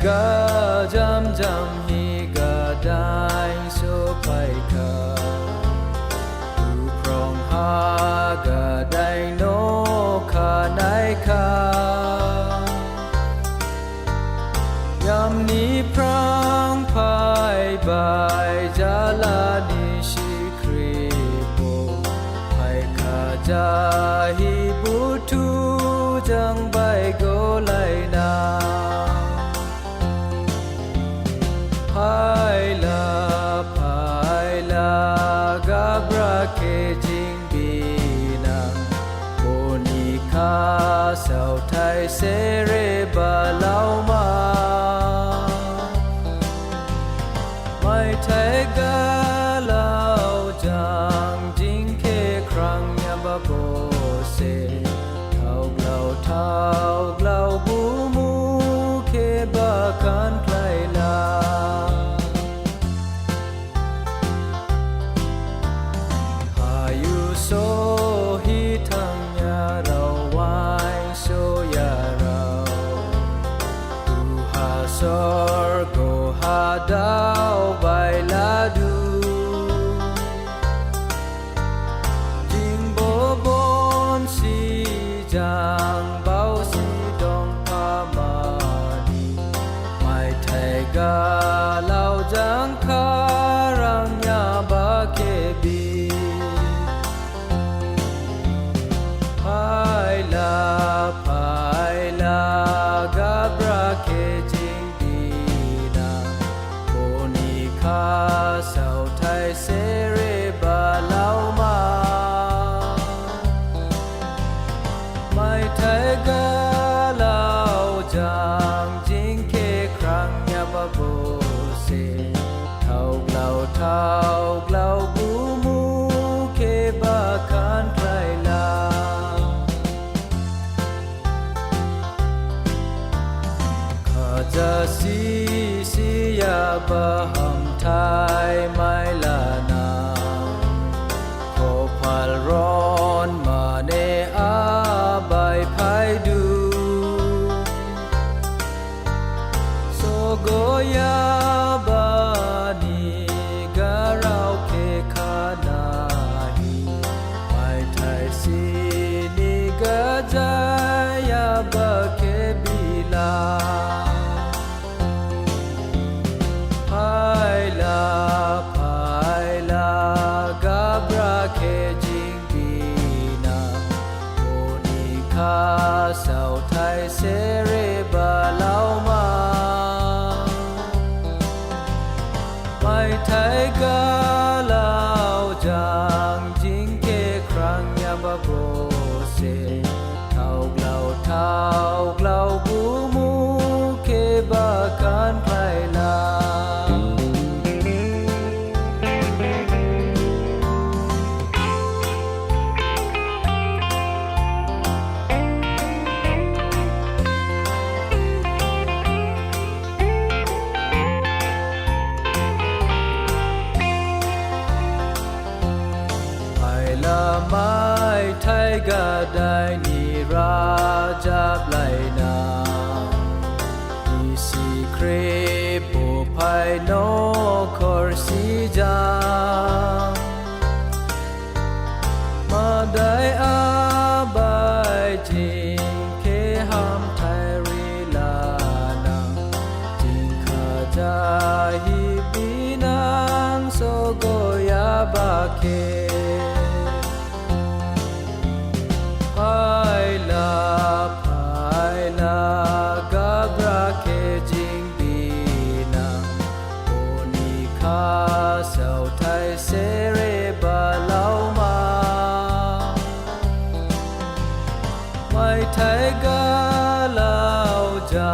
กาจำจำฮีกาได้โซไปกาดูพรองหากาได้โนขาไนคายามนี้พรางพายบายจาลานิชิครีโปไพคาจาฮิบุทูจังใบโกไลนาพายลากาบราเคจิงบีนาโบนิคาเสาไทยเสเรบาลาวมาไม่ไทยกาลาวจางจิงเคครั้งยาบาโบเซเท่าเกลาบูมูเคบากันไกลลาพายุโซฮิทังยาเราวายโซยาเราดูหาซอร์โกหาดาวใบลาดูจิงโบบนสีจางเบาสีดองพามาดีไม่ไทยกาเหล่าจางคารังยาบาเคบีพายลากาบราเคจิงดีนาโบนิคาเสาไทยเสเรบาลาวมาไม่ไทยกาลาวจางจิงเคครั้งยาบาโบเซเท่าเกลาบูมูเคบากันไกลลาข้าจะสียาบาหัมไทยไม่ลานาขอพัลร้อนมาเนอาใบไพดูโซโกยาบานีกะเราเคคานาฮีไม่ไทยสีนิกะจายาบาเคบิลาพายลากาบราเคจิงบีนาโบนิคาเสาไทยเสเรบาลาวมาไม่ไทยกาลาวจางจิงเคครั้งยาบาโบเซเท่าเกลาบูมูเคบากันไกลลาไม้ไทยก็ได้นิราจาบไหลนาอีสีเครปภายนอกคอร์สีจางมาได้อาบายจิงเคหามไทยรีลานาจิงขาจาฮิบีนางโซโกยาบาเคพายลากาบราเคจิงบีนาโบนิคาเสาไทยเสเรบาลาวมาไม่ไทยกาลาวจา